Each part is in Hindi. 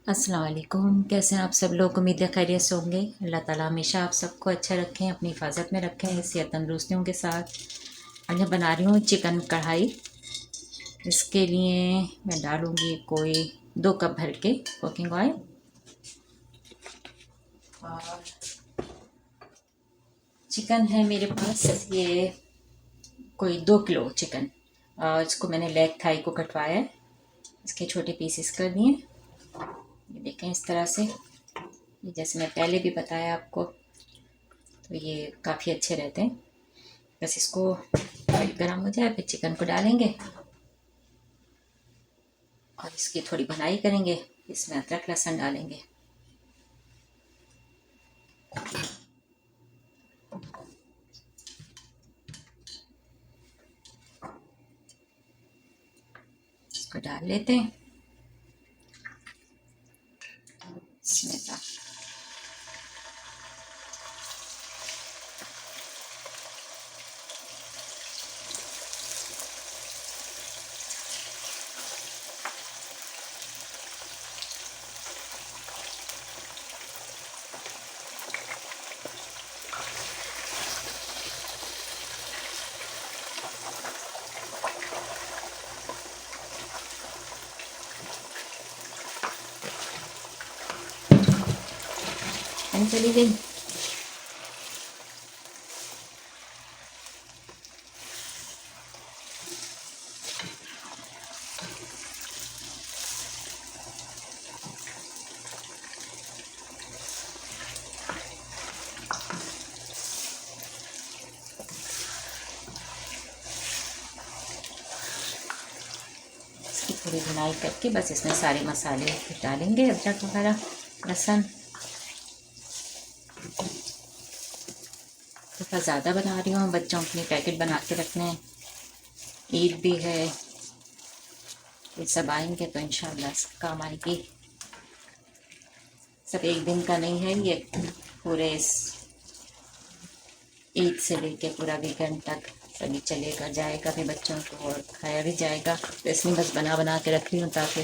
अस्सलाम वालेकुम। कैसे हैं आप सब लोग? उम्मीद है खैरियत से होंगे। अल्लाह ताला हमेशा आप सबको अच्छा रखें, अपनी हिफाजत में रखें, सेहत तंदुरुस्तियों के साथ। आज मैं बना रही हूँ चिकन कढ़ाई। इसके लिए मैं डालूँगी कोई 2 कप भर के कुकिंग ऑयल और चिकन है मेरे पास ये कोई 2 किलो चिकन। और इसको मैंने लेग थाई को कटवाया है, इसके छोटे पीसेस कर दिए। ये देखें इस तरह से, ये जैसे मैं पहले भी बताया आपको, तो ये काफ़ी अच्छे रहते हैं। बस इसको ऑयल गर्म हो जाए फिर चिकन को डालेंगे और इसकी थोड़ी भुनाई करेंगे। इसमें अदरक लहसुन डालेंगे। इसको डाल लेते हैं इसमें। चली गई। इसकी थोड़ी भुनाई करके बस इसमें सारे मसाले डालेंगे, अदरक वगैरह लहसुन। थोड़ा ज़्यादा बना रही हूँ, बच्चों के लिए पैकेट बना के रखने हैं। ईद भी है, ये सब आएंगे तो इंशाल्लाह सब काम आएगी। सब एक दिन का नहीं है ये, पूरे इस ईद से लेके पूरा वीकेंड तक सभी चलेगा जाएगा भी बच्चों को और खाया भी जाएगा। तो इसलिए बस बना बना के रख रही हूँ ताकि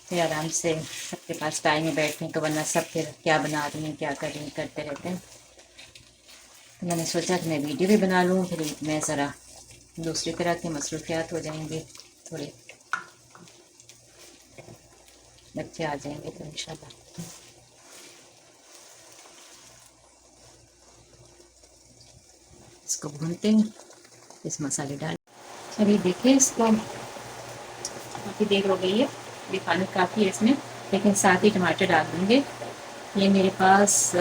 फिर आराम से सबके पास टाइम में बैठने को, वरना सब फिर क्या बना रही हैं क्या कर रही हैं करते रहते हैं। तो मैंने सोचा कि मैं वीडियो भी बना लूँ, फिर मैं ज़रा दूसरी तरह की मसरूफियात हो जाएंगी, थोड़े बच्चे आ जाएंगे तो इंशाल्लाह। इसको भूनते हैं, इस मसाले डाल। अभी देखिए इसको काफ़ी देर हो गई है, ये पानी काफ़ी है इसमें, लेकिन साथ ही टमाटर डाल देंगे। ये मेरे पास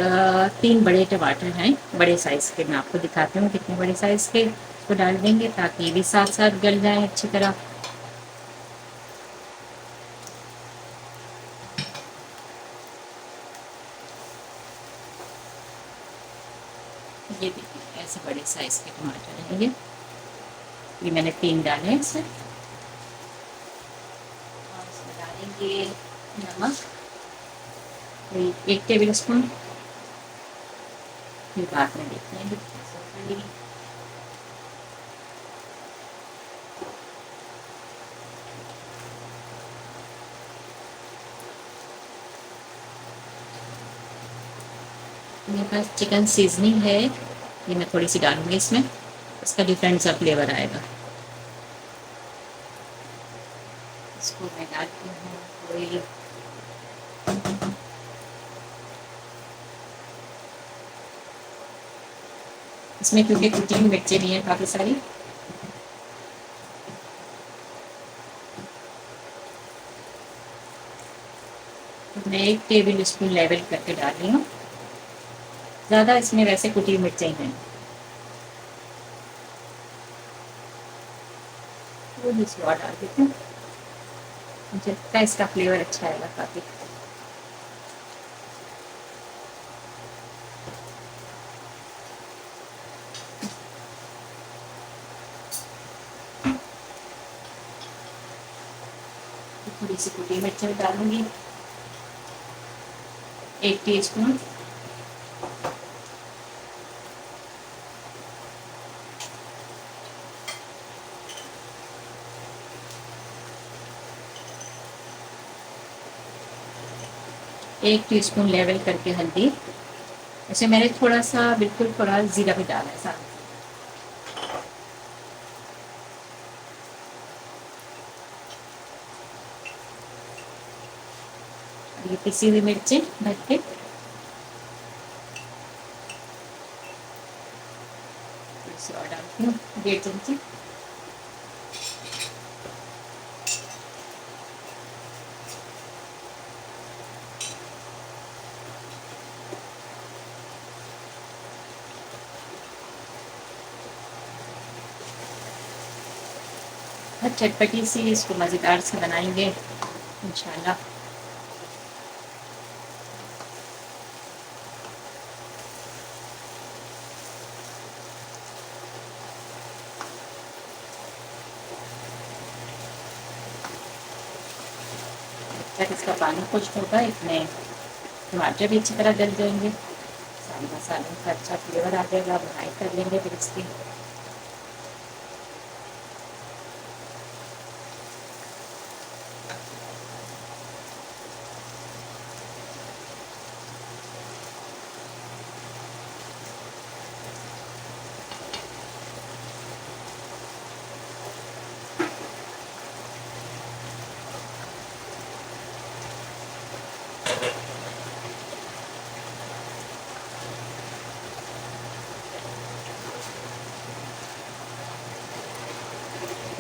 3 बड़े टमाटर हैं, बड़े साइज़ के। मैं आपको दिखाती हूँ कितने बड़े साइज़ के। इसको डाल देंगे ताकि ये भी साथ साथ गल जाए अच्छी तरह। ये देखिए ऐसे बड़े साइज़ के टमाटर हैं ये मैंने 3 डाले हैं इसमें। और इसमें डालेंगे नमक, 1 टेबल स्पून। फिर बाद में देखते हैं कि मेरे पास चिकन सीजनिंग है, ये मैं थोड़ी सी डालूंगी इसमें, इसका डिफरेंट सा फ्लेवर आएगा। इसको मैं डालती हूँ कोई इसमें, क्योंकि कुटी हुई मिर्चें भी हैं काफ़ी सारी। तो मैं 1 टेबल स्पून लेवल करके डाल रही हूँ, ज़्यादा इसमें वैसे कुटी हुई मिर्चें हैं। थोड़ी सी और डाल देती हूँ, मुझे लगता है इसका फ्लेवर अच्छा आएगा काफ़ी। थोड़ी सी कुटी मिर्चें डालूंगी, 1 टीस्पून। 1 टीस्पून लेवल करके हल्दी। अच्छा, मैंने थोड़ा सा बिल्कुल थोड़ा ज़ीरा भी डाला है साथ। ये पिसी हुई मिर्चें भर के, इसे और डालती हूँ 1.5 चमची। चटपटी सी इसको मज़ेदार से बनाएंगे इंशाल्लाह। जब इसका पानी खुश्क होगा इतने टमाटर भी अच्छी तरह गल जाएंगे, सारे मसालों का अच्छा फ्लेवर आ जाएगा। बनाई कर लेंगे फिर इसकी।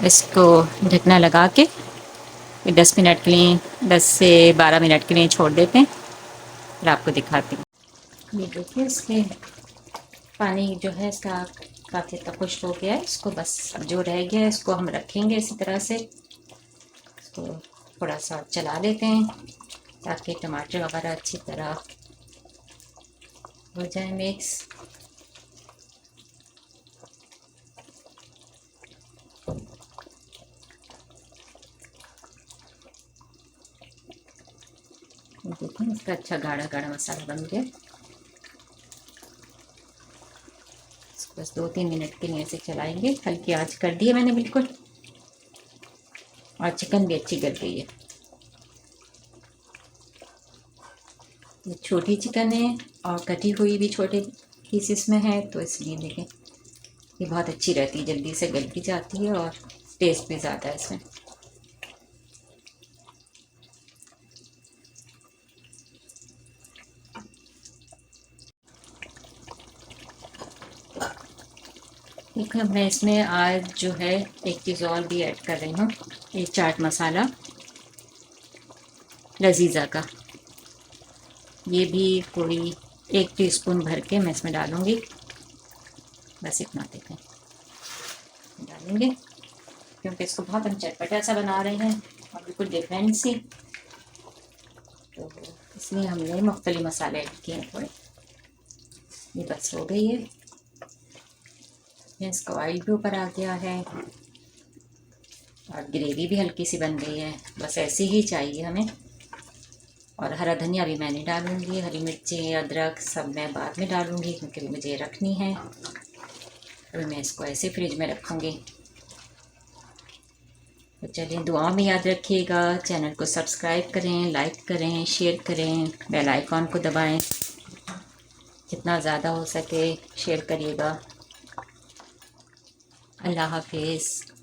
इसको ढकना लगा के 10 मिनट के लिए, 10 से 12 मिनट के लिए छोड़ देते हैं। फिर आपको दिखाती हूँ। ये देखिए इसके पानी जो है इसका काफ़ी तक खुश्क हो गया है। इसको बस अब जो रह गया है इसको हम रखेंगे इसी तरह से। इसको थोड़ा सा चला लेते हैं ताकि टमाटर वगैरह अच्छी तरह हो जाए मिक्स। देखिए इसका अच्छा गाढ़ा गाढ़ा मसाला बन गया। बस 2-3 मिनट के लिए ऐसे चलाएंगे। हल्की आंच कर दी है मैंने बिल्कुल, और चिकन भी अच्छी गल गई है। ये छोटी चिकन है और कटी हुई भी छोटे पीसेस में है, तो इसलिए देखें ये बहुत अच्छी रहती है, जल्दी से गल भी जाती है और टेस्ट भी ज़्यादा है इसमें। देखिए मैं इसमें आज जो है एक चीज़ और भी ऐड कर रही हूँ, ये चाट मसाला लजीज़ा का। ये भी कोई 1 टीस्पून भर के मैं इसमें डालूँगी। बस इतना देखें डालेंगे, क्योंकि इसको बहुत हम चटपटा सा बना रहे हैं और बिल्कुल डिफरेंट सी, तो इसलिए हमने मुख्तलिफ मसाले ऐड किए हैं थोड़े। ये बस हो गई है। इसका ऑयल भी ऊपर आ गया है और ग्रेवी भी हल्की सी बन गई है। बस ऐसी ही चाहिए हमें। और हरा धनिया भी मैंने डालूँगी, हरी मिर्ची अदरक सब मैं बाद में डालूँगी क्योंकि मुझे रखनी है। अभी मैं इसको ऐसे फ्रिज में रखूँगी। तो चलिए दुआ में याद रखिएगा, चैनल को सब्सक्राइब करें, लाइक करें, शेयर करें, बेल आइकॉन को दबाएं। जितना ज़्यादा हो सके शेयर करिएगा। अल्लाह हाफिज़।